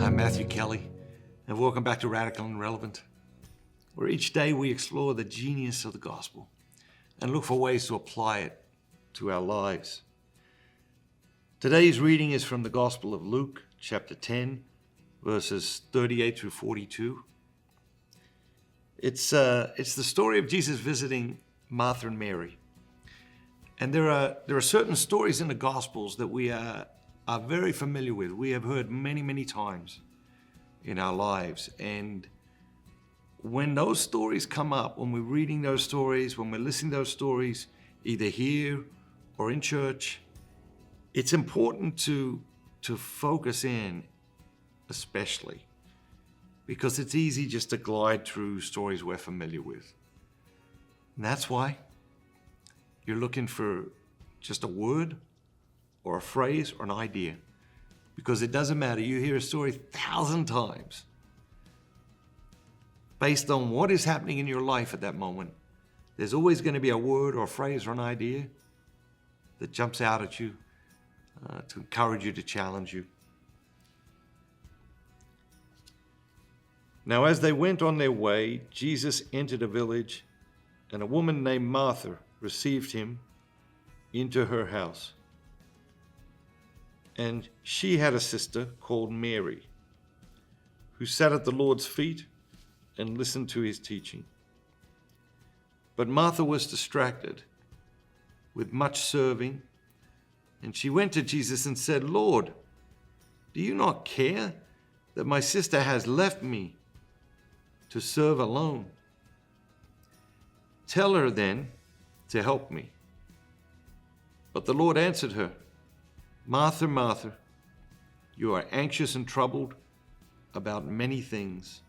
I'm Matthew Kelly, and welcome back to Radical and Relevant, where each day we explore the genius of the gospel and look for ways to apply it to our lives. Today's reading is from the Gospel of Luke, chapter 10, verses 38 through 42. It's the story of Jesus visiting Martha and Mary. And there are certain stories in the Gospels that we are very familiar with. We have heard many, many times in our lives. And when those stories come up, when we're reading those stories, when we're listening to those stories, either here or in church, it's important to focus in, especially, because it's easy just to glide through stories we're familiar with. And that's why you're looking for just a word or a phrase or an idea, because it doesn't matter. You hear a story 1,000 times based on what is happening in your life at that moment. There's always going to be a word or a phrase or an idea that jumps out at you to encourage you, to challenge you. Now, as they went on their way, Jesus entered a village, and a woman named Martha received him into her house. And she had a sister called Mary, who sat at the Lord's feet and listened to his teaching. But Martha was distracted with much serving, and she went to Jesus and said, "Lord, do you not care that my sister has left me to serve alone? Tell her then to help me." But the Lord answered her, "Martha, Martha, you are anxious and troubled about many things,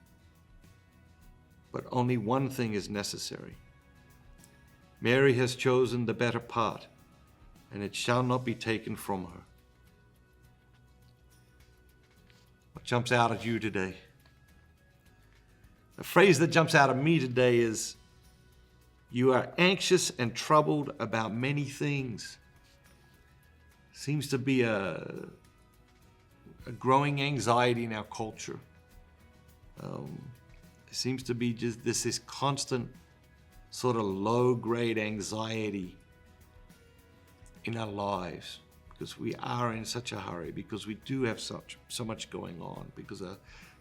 but only one thing is necessary. Mary has chosen the better part, and it shall not be taken from her." What jumps out at you today? The phrase that jumps out at me today is, "You are anxious and troubled about many things." Seems to be a growing anxiety in our culture. There seems to be just this constant sort of low-grade anxiety in our lives, because we are in such a hurry, because we do have so much going on, because our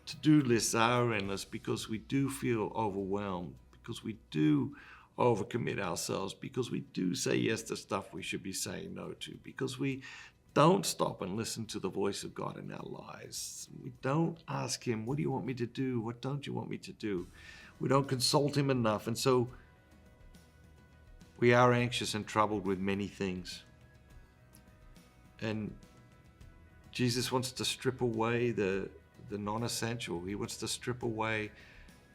to-do lists are endless, because we do feel overwhelmed, because we do overcommit ourselves, because we do say yes to stuff we should be saying no to, because we don't stop and listen to the voice of God in our lives. We don't ask him, "What do you want me to do? What don't you want me to do?" We don't consult him enough. And so we are anxious and troubled with many things. And Jesus wants to strip away the non-essential. He wants to strip away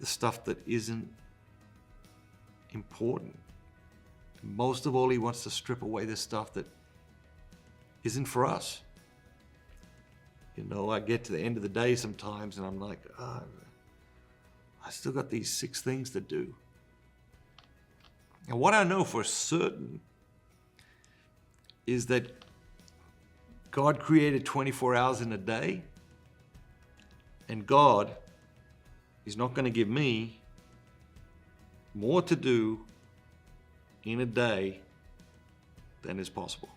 the stuff that isn't important. Most of all, he wants to strip away the stuff that isn't for us. You know, I get to the end of the day sometimes and I'm like, I still got these 6 things to do. And what I know for certain is that God created 24 hours in a day, and God is not going to give me more to do in a day than is possible.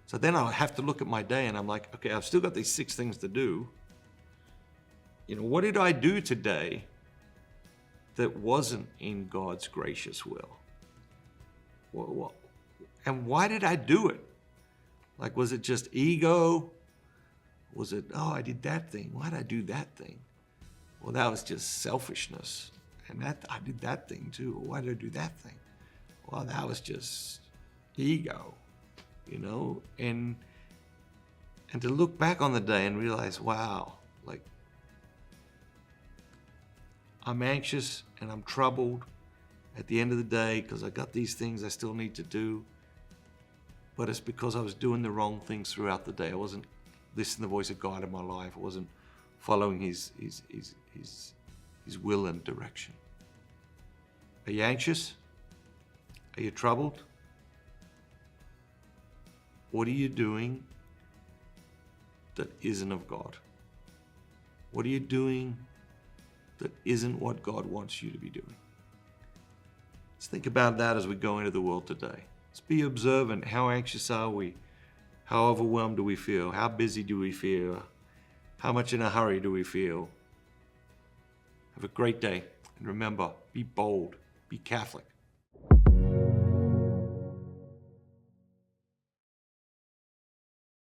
So then I have to look at my day and I'm like, okay, I've still got these 6 things to do. You know, what did I do today that wasn't in God's gracious will? And why did I do it? Like, was it just ego? Was it, I did that thing. Why did I do that thing? Well, that was just selfishness. And that I did that thing too. Why did I do that thing? Well, that was just ego, you know? And to look back on the day and realize, wow, like, I'm anxious and I'm troubled at the end of the day because I got these things I still need to do. But it's because I was doing the wrong things throughout the day. I wasn't listening to the voice of God in my life. I wasn't following his will and direction. Are you anxious? Are you troubled? What are you doing that isn't of God? What are you doing that isn't what God wants you to be doing? Let's think about that as we go into the world today. Let's be observant. How anxious are we? How overwhelmed do we feel? How busy do we feel? How much in a hurry do we feel? Have a great day. And remember, be bold, be Catholic.